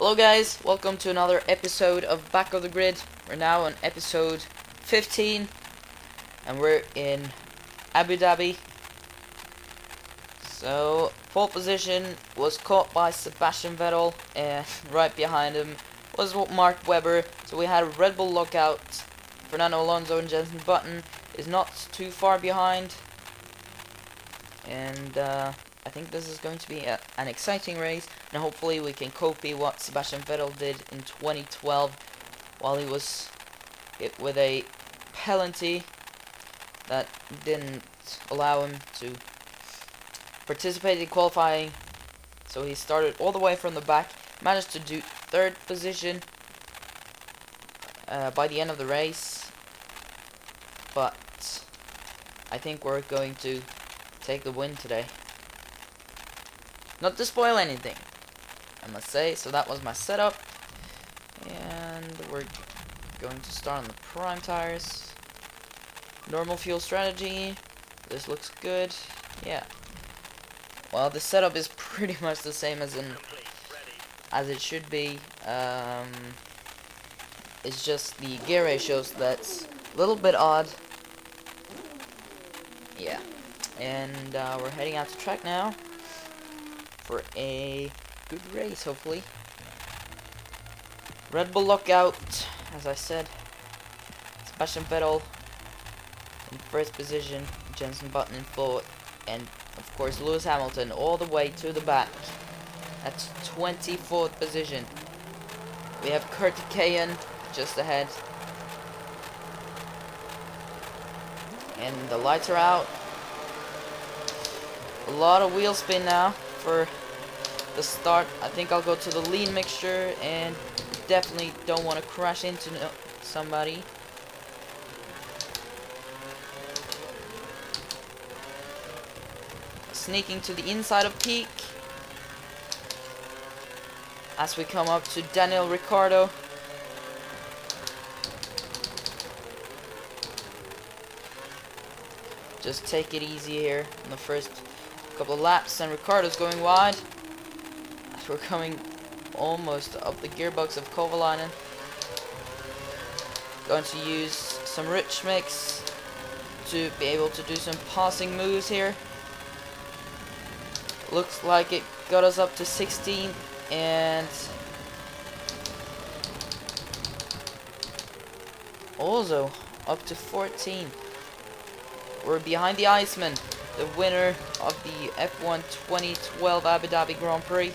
Hello guys, welcome to another episode of Back of the Grid. We're now on episode 15 and we're in Abu Dhabi. So, pole position was caught by Sebastian Vettel and right behind him was Mark Webber. So we had a Red Bull lockout. Fernando Alonso and Jenson Button is not too far behind. And I think this is going to be an exciting race, and hopefully we can copy what Sebastian Vettel did in 2012 while he was hit with a penalty that didn't allow him to participate in qualifying. So he started all the way from the back, managed to do third position by the end of the race, but I think we're going to take the win today. Not to spoil anything, I must say. So that was my setup, and we're going to start on the prime tires. Normal fuel strategy. This looks good. Yeah. Well, the setup is pretty much the same as it should be. It's just the gear ratios that's a little bit odd. Yeah. And we're heading out to track now for a good race, hopefully. Red Bull lockout, as I said. Sebastian Vettel in first position, Jenson Button in fourth, and of course Lewis Hamilton all the way to the back at 24th position. We have Kurt Kayan just ahead, and the lights are out. A lot of wheel spin now for the start. I think I'll go to the lean mixture and definitely don't want to crash into somebody. Sneaking to the inside of peak as we come up to Daniel Ricciardo. Just take it easy here in the first couple of laps, and Ricciardo's going wide. We're coming almost up the gearbox of Kovalainen. Going to use some rich mix to be able to do some passing moves here. Looks like it got us up to 16 and also up to 14. We're behind the Iceman, the winner of the F1 2012 Abu Dhabi Grand Prix.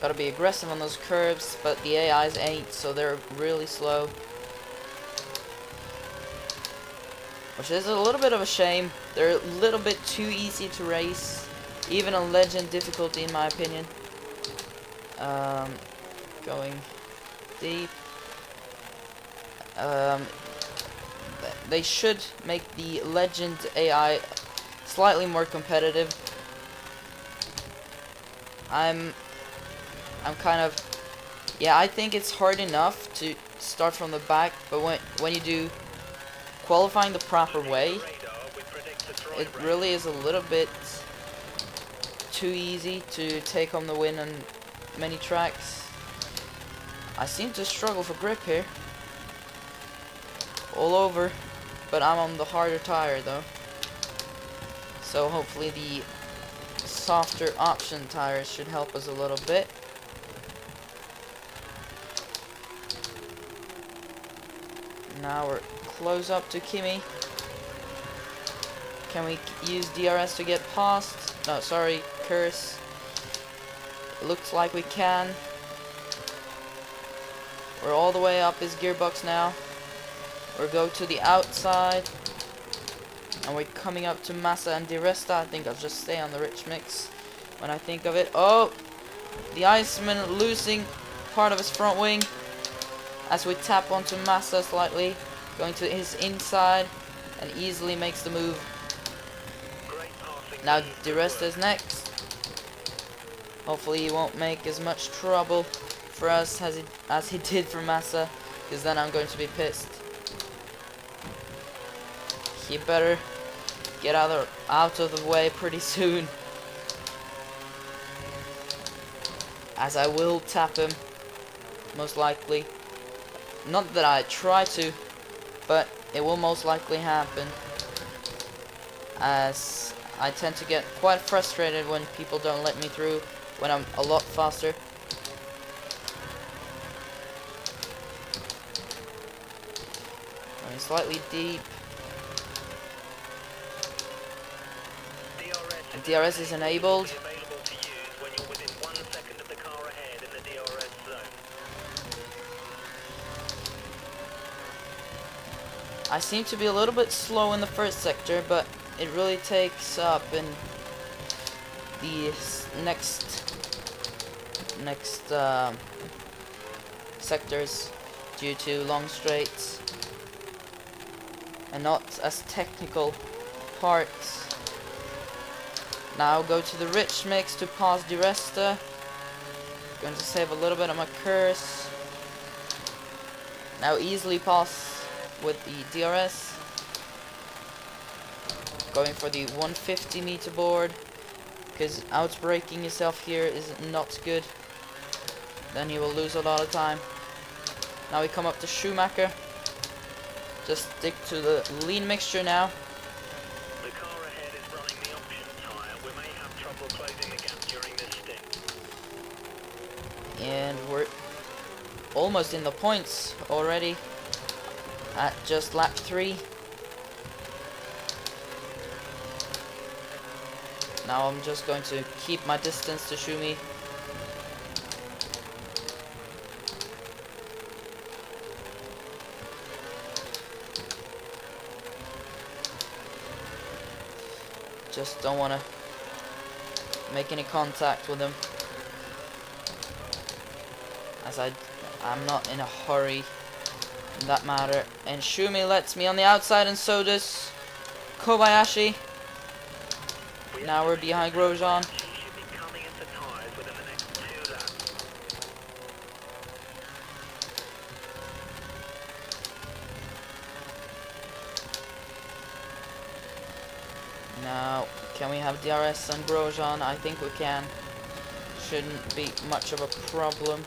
Gotta be aggressive on those curves, but the AIs ain't, so they're really slow. Which is a little bit of a shame. They're a little bit too easy to race, even on legend difficulty in my opinion. Going deep. They should make the legend AI slightly more competitive. I'm kind of, yeah, I think it's hard enough to start from the back, but when you do qualifying the proper way, it really is a little bit too easy to take home the win on many tracks. I seem to struggle for grip here all over, but I'm on the harder tire though, so hopefully the softer option tires should help us a little bit. Now we're close up to Kimi. Can we use DRS to get past? No, sorry, curse. Looks like we can. We're all the way up his gearbox now. We'll go to the outside. And we're coming up to Massa and Di Resta. I think I'll just stay on the rich mix when I think of it. Oh! The Iceman losing part of his front wing as we tap onto Massa slightly, going to his inside, and easily makes the move. Now Di Resta is next. Hopefully he won't make as much trouble for us as he did for Massa. because then I'm going to be pissed. He better get out of the way pretty soon, as I will tap him, most likely. Not that I try to, but it will most likely happen, as I tend to get quite frustrated when people don't let me through when I'm a lot faster. Going slightly deep. DRS is enabled. I seem to be a little bit slow in the first sector, but it really takes up in the next sectors due to long straights and not as technical parts. Now go to the rich mix to pass Di Resta. Going to save a little bit of my curse. Now easily pass with the DRS. Going for the 150 meter board, because outbraking yourself here is not good. Then you will lose a lot of time. Now we come up to Schumacher. Just stick to the lean mixture now. The car ahead is running the option tyre. We may have trouble closing the gap during this stint. And we're almost in the points already at just lap 3. Now I'm just going to keep my distance to Schumi. Just don't want to make any contact with him, as I'm not in a hurry in that matter. And Schumi lets me on the outside, and so does Kobayashi. Now we're behind Grosjean. Now, can we have DRS and Grosjean? I think we can. Shouldn't be much of a problem.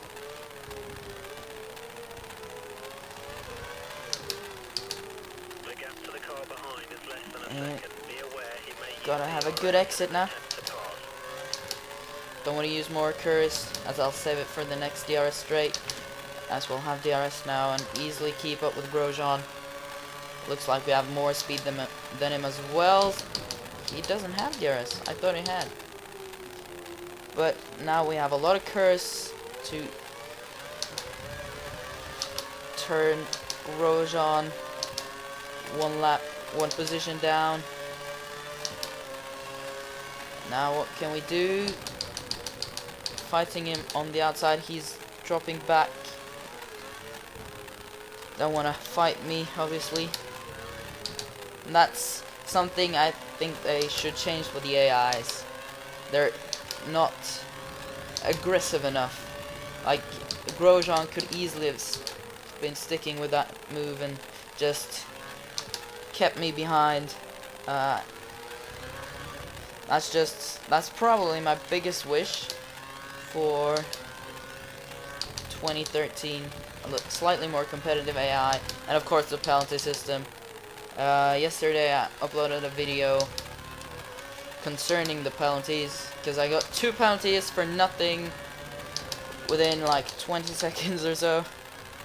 The gap to the car behind is less than a second. Be aware he may gotta have a good exit now. Don't want to use more curse, as I'll save it for the next DRS straight, as we'll have DRS now and easily keep up with Grosjean. Looks like we have more speed than him as well. He doesn't have DRS. I thought he had. But now we have a lot of curse to turn Grosjean one position down. Now what can we do? Fighting him on the outside. He's dropping back. Don't want to fight me, obviously. And that's something I think they should change for the AIs. They're not aggressive enough. Like, Grosjean could easily have been sticking with that move and just kept me behind. That's probably my biggest wish for 2013. A slightly more competitive AI, and of course the penalty system. Yesterday I uploaded a video concerning the penalties, because I got 2 penalties for nothing within like 20 seconds or so.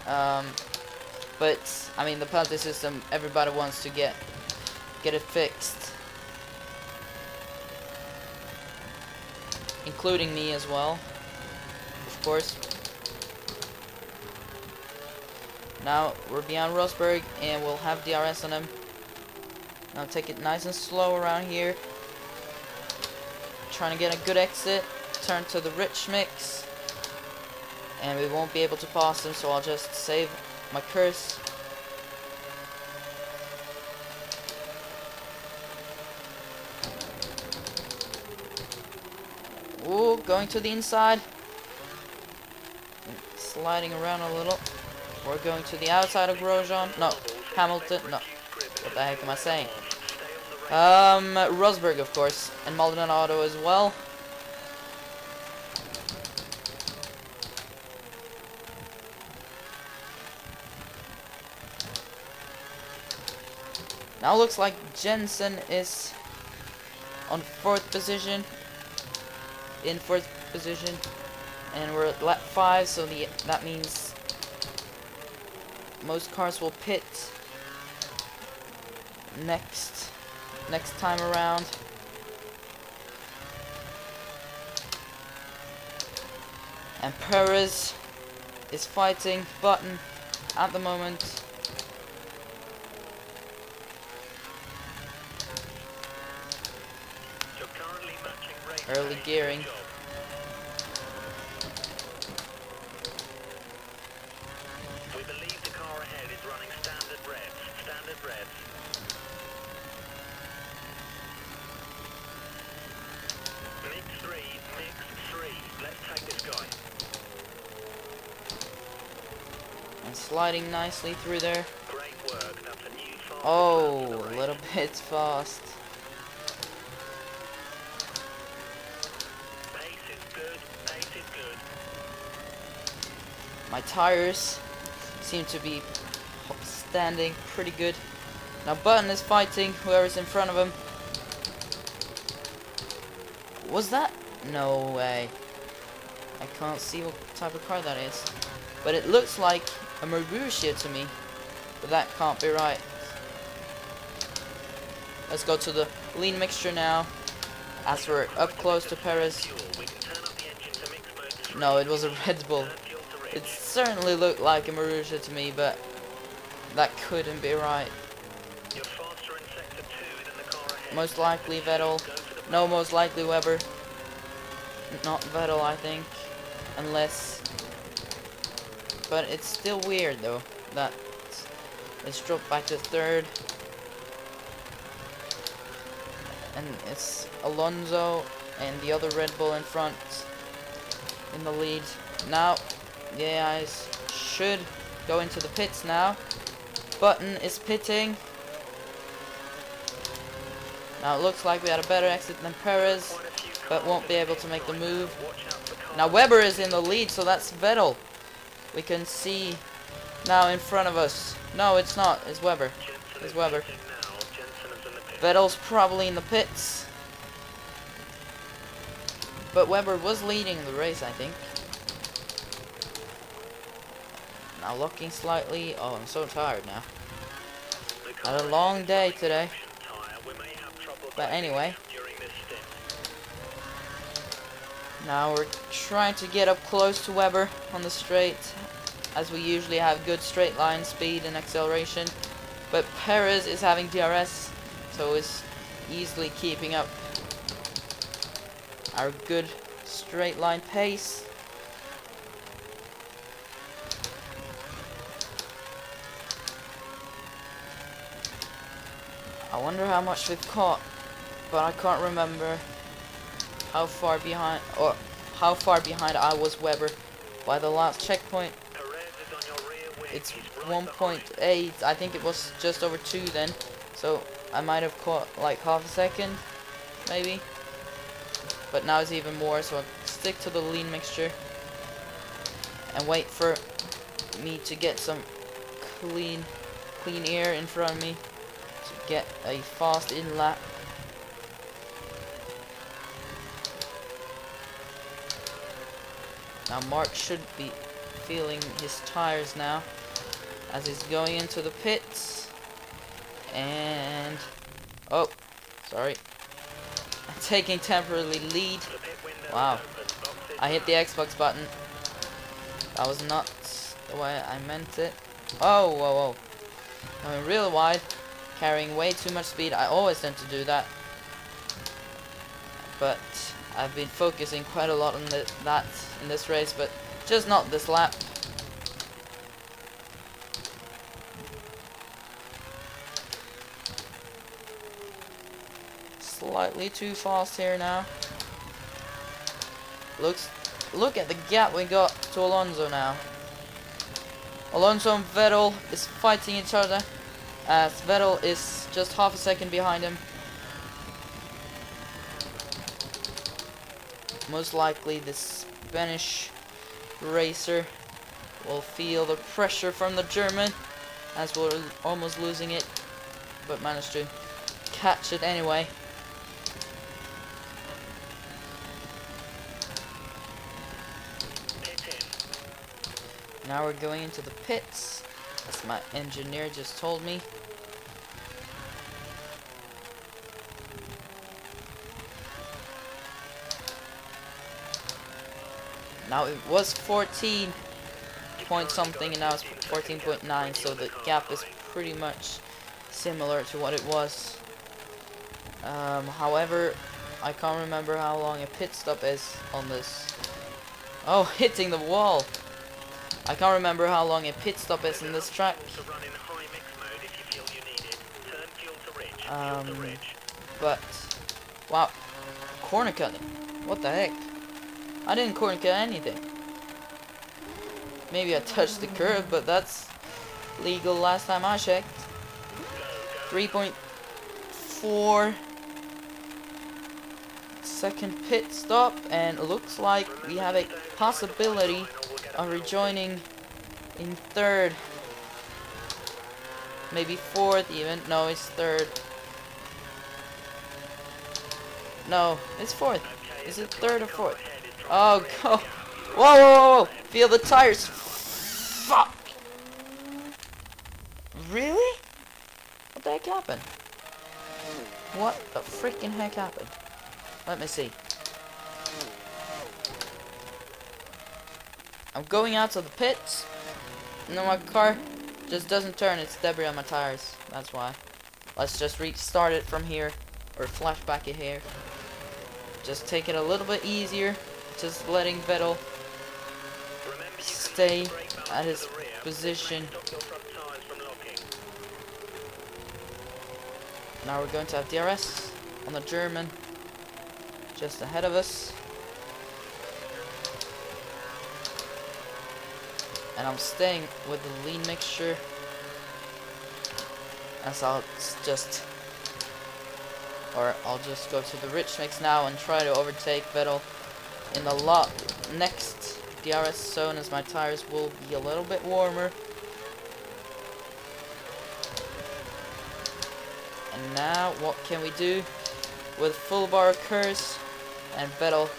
But I mean, the penalty system, everybody wants to get it fixed, including me as well, of course. Now we're beyond Rosberg, and we'll have DRS on him. Now take it nice and slow around here. Trying to get a good exit. Turn to the rich mix. And we won't be able to pass him, so I'll just save my curse. Ooh, going to the inside. Sliding around a little. We're going to the outside of Grosjean. No, Hamilton. No, what the heck am I saying? Rosberg, of course, and Maldonado as well. Now looks like Jensen is on fourth position, and we're at lap 5, so that means most cars will pit next time around. And Perez is fighting Button at the moment. Early gearing. We believe the car ahead is running standard revs. Mix 3. Let's take this guy. And sliding nicely through there. Great work. That's a new fast. Oh, a little bit fast. Pace is good. My tires seem to be standing pretty good. Now Button is fighting whoever's in front of him. Was that? No way. I can't see what type of car that is. But it looks like a Marussia to me. But that can't be right. Let's go to the lean mixture now. As we're up close to Perez. No, it was a Red Bull. It certainly looked like a Marussia to me, but that couldn't be right. Most likely Vettel. No, most likely Weber. Not Vettel, I think. Unless... But it's still weird, though, that it's dropped back to third. And it's Alonso and the other Red Bull in front in the lead. Now, the AIs should go into the pits now. Button is pitting. Now it looks like we had a better exit than Perez, but won't be able to make the move. Now Weber is in the lead, so that's Vettel. We can see now in front of us. No, it's not. It's Weber. It's Weber. Vettel's probably in the pits. But Weber was leading the race, I think. Now looking slightly... Oh, I'm so tired now. Had a long day today. But anyway. Now we're trying to get up close to Weber on the straight, as we usually have good straight line speed and acceleration. But Perez is having DRS, so is easily keeping up our good straight line pace. I wonder how much we've caught, but I can't remember how far behind I was Weber by the last checkpoint. It's 1.8. I think it was just over 2 then, so I might have caught like half a second, maybe. But now it's even more, so I'll stick to the lean mixture and wait for me to get some clean air in front of me to get a fast in lap. Now Mark should be feeling his tires now as he's going into the pits. And oh, sorry, I'm taking temporary lead. Wow, I hit the Xbox button. That was not the way I meant it. Oh, whoa. Going real wide, carrying way too much speed. I always tend to do that, but I've been focusing quite a lot on that in this race, but just not this lap. Slightly too fast here now. Look at the gap we got to Alonso now. Alonso and Vettel is fighting each other, as Vettel is just half a second behind him. Most likely the Spanish racer will feel the pressure from the German, as we're almost losing it, but managed to catch it anyway. Now we're going into the pits, as my engineer just told me. Now it was 14 point something and now it's 14.9, so the gap is pretty much similar to what it was. However, I can't remember how long a pit stop is on this. Oh, hitting the wall! I can't remember how long a pit stop is in this track. But wow, corner cutting. What the heck? I didn't corner cut anything. Maybe I touched the curb, but that's legal last time I checked. 3.4 second pit stop, and it looks like we have a possibility of rejoining in third. Maybe fourth even. No, it's third. No, it's fourth. Is it third or fourth? Oh, go. Whoa, whoa, whoa, whoa. Feel the tires. Fuck. Really? What the heck happened? What the freaking heck happened? Let me see. I'm going out to the pits, and then my car just doesn't turn. It's debris on my tires. That's why. Let's just restart it from here, or flashback it here. Just take it a little bit easier. Just letting Vettel stay at his position. Now we're going to have DRS on the German just ahead of us. And I'm staying with the lean mixture, as I'll just go to the rich mix now and try to overtake Vettel in the next DRS zone, as my tires will be a little bit warmer. And now what can we do with full bar occurs, and Vettel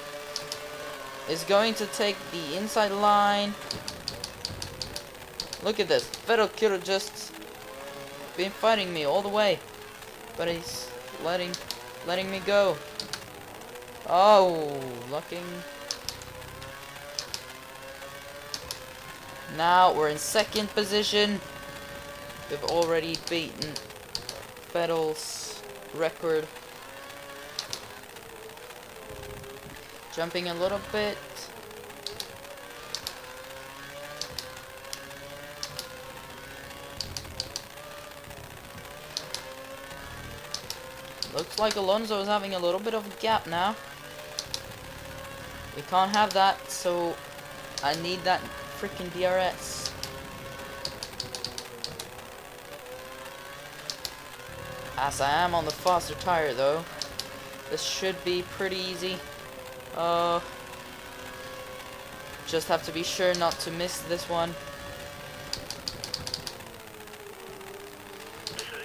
is going to take the inside line. Look at this. Vettel could have just been fighting me all the way, but he's letting me go. Oh, looking. Now we're in second position. We've already beaten Vettel's record. Jumping a little bit. Looks like Alonso is having a little bit of a gap now. We can't have that, so I need that freaking DRS. As I am on the faster tire though, this should be pretty easy. Just have to be sure not to miss this one.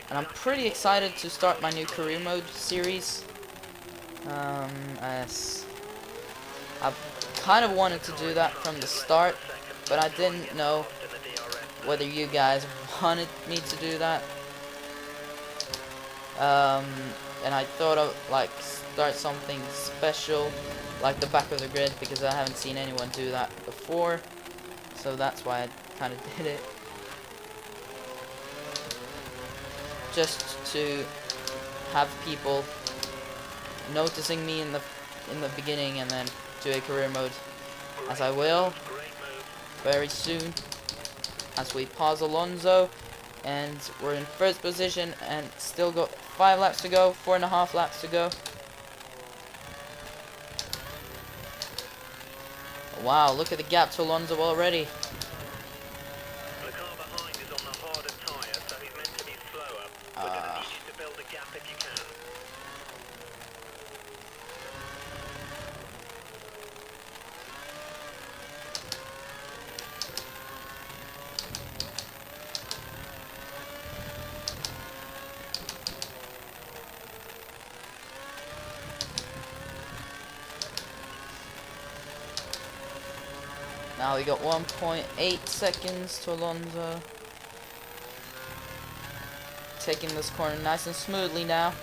And I'm pretty excited to start my new career mode series. As I kind of wanted to do that from the start, but I didn't know whether you guys wanted me to do that. And I thought of like start something special, like the back of the grid, because I haven't seen anyone do that before. So that's why I kind of did it. Just to have people noticing me in the beginning, and then do a career mode, as I will very soon, as we pause Alonso, and we're in first position and still got 5 laps to go, 4.5 laps to go. Wow, look at the gap to Alonso already. Now we got 1.8 seconds to Alonso. Taking this corner nice and smoothly now.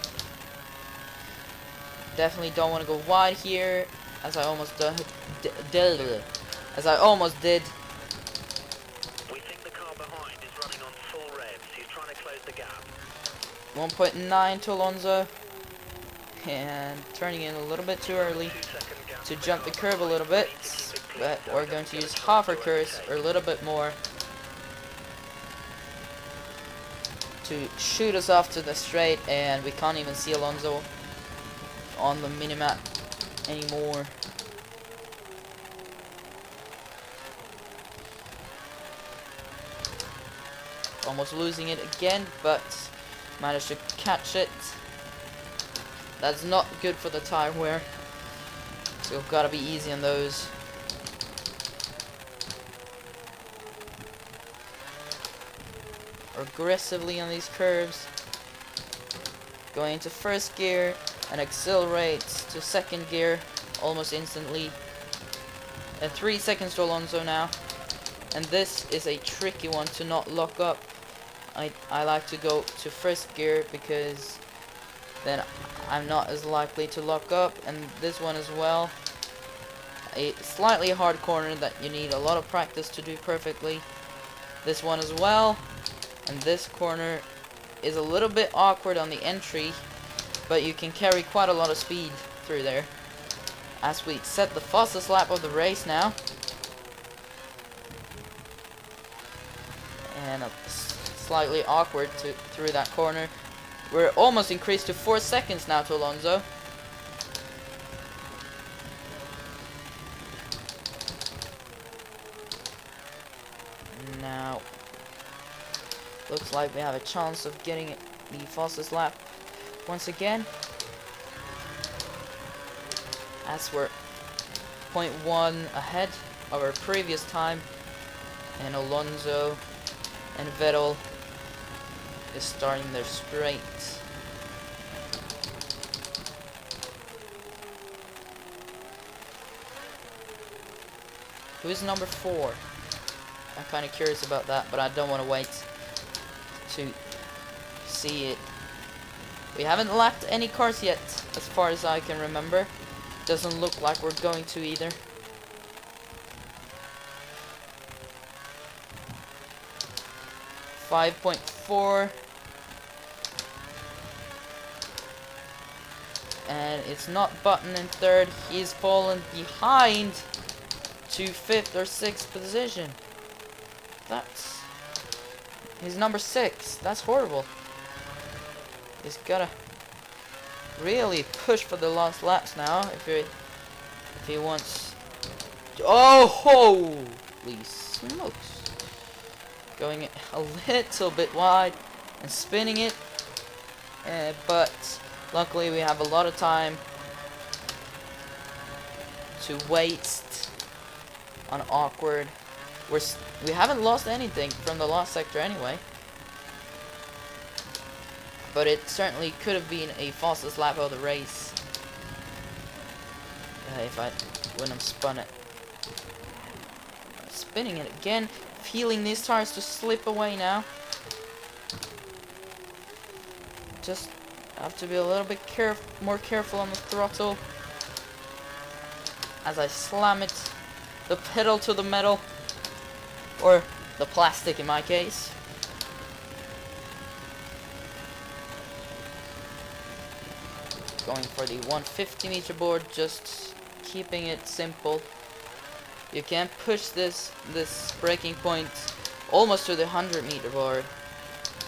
Definitely don't want to go wide here, as I almost did. We think the car behind is running on full revs. He's trying to close the gap. 1.9 to Alonso, and turning in a little bit too early 2-second gap. to jump the curb a little bit, but we're going to use half our curves or a little bit more to shoot us off to the straight, and we can't even see Alonso on the minimap anymore. Almost losing it again, but managed to catch it. That's not good for the tire wear, so you've got to be easy on those. Aggressively on these curves, going into first gear and accelerates to second gear almost instantly, and 3 seconds to Alonso now. And this is a tricky one to not lock up. I like to go to first gear because then I'm not as likely to lock up, and this one as well, a slightly hard corner that you need a lot of practice to do perfectly. This one as well. And this corner is a little bit awkward on the entry, but you can carry quite a lot of speed through there. As we set the fastest lap of the race now. And slightly awkward through that corner. We're almost increased to 4 seconds now to Alonso. Now looks like we have a chance of getting the fastest lap once again, as we're 0.1 ahead of our previous time, and Alonso and Vettel is starting their straight. Who's number 4? I'm kind of curious about that, but I don't want to wait to see it. We haven't lapped any cars yet, as far as I can remember. Doesn't look like we're going to either. .4, and it's not Button in third. He's fallen behind to 5th or 6th position. He's number 6. That's horrible. He's gotta really push for the last laps now if he wants. Oh, holy smokes! Going a little bit wide and spinning it, but luckily we have a lot of time to waste on awkward. We haven't lost anything from the last sector anyway, but it certainly could have been a fastest lap of the race if I wouldn't have spun it. Spinning it again, feeling these tires to slip away now. Just have to be a little bit more careful on the throttle as I slam it, the pedal to the metal. Or the plastic in my case. Going for the 150 meter board, just keeping it simple. You can push this braking point almost to the 100 meter board,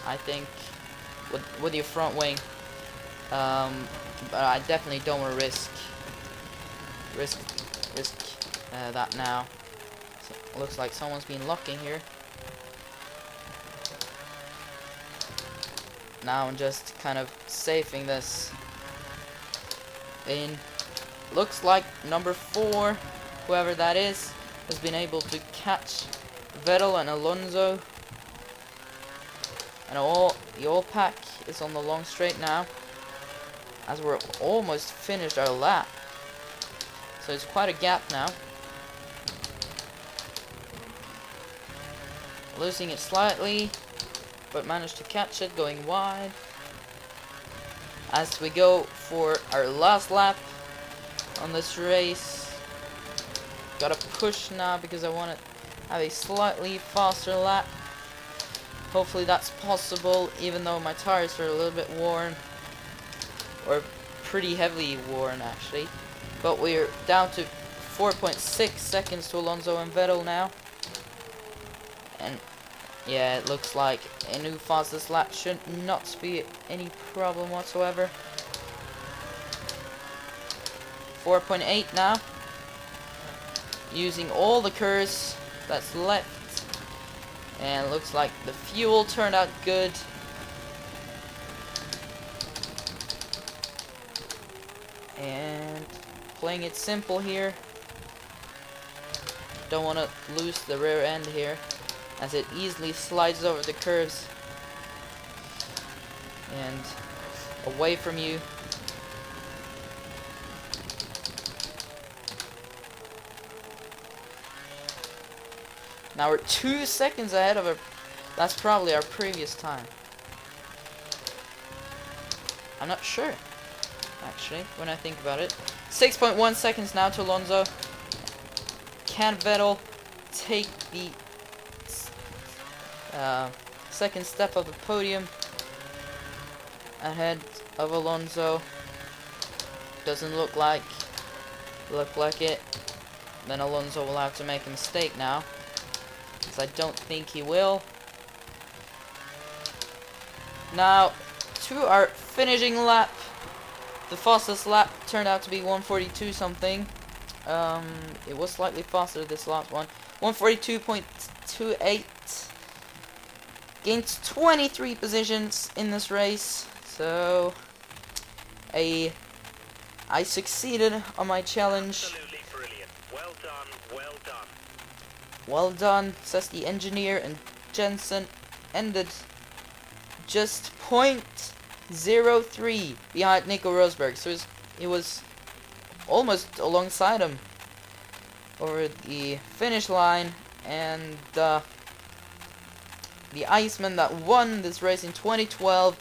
I think, with your front wing. But I definitely don't want to risk that now. Looks like someone's been locking here. Now I'm just kind of safing this in. Looks like number 4, whoever that is, has been able to catch Vettel and Alonso. And the all pack is on the long straight now, as we're almost finished our lap. So it's quite a gap now. losing it slightly, but managed to catch it going wide. As we go for our last lap on this race, gotta push now because I want to have a slightly faster lap. Hopefully that's possible, even though my tires are a little bit worn, or pretty heavily worn actually. But we're down to 4.6 seconds to Alonso and Vettel now. And yeah, it looks like a new fastest lap should not be any problem whatsoever. 4.8 now. Using all the curves that's left. And it looks like the fuel turned out good. And playing it simple here. Don't want to lose the rear end here, as it easily slides over the curves and away from you. Now we're 2 seconds ahead of that's probably our previous time. I'm not sure, actually, when I think about it. 6.1 seconds now to Alonso. Can Vettel take the second step of the podium ahead of Alonso? Doesn't look like it. Then Alonso will have to make a mistake now, because I don't think he will. Now to our finishing lap. The fastest lap turned out to be 142 something. It was slightly faster this last one. 142.28. Gained 23 positions in this race. So I succeeded on my challenge. Absolutely brilliant. Well done, well done. Well done, says the engineer, and Jensen ended just 0.03 behind Nico Rosberg. So it was almost alongside him over the finish line, and the Iceman that won this race in 2012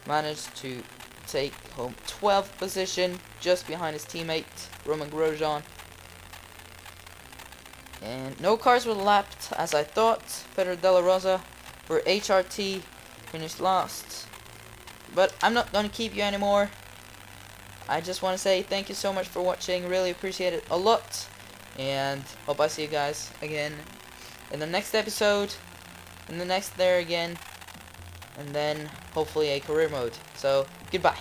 managed to take home 12th position, just behind his teammate Roman Grosjean. And no cars were lapped as I thought. Pedro Della Rosa for HRT finished last. But I'm not going to keep you anymore. I just want to say thank you so much for watching. Really appreciate it a lot. And hope I see you guys again in the next episode. In the next there again. And then hopefully a career mode. So goodbye.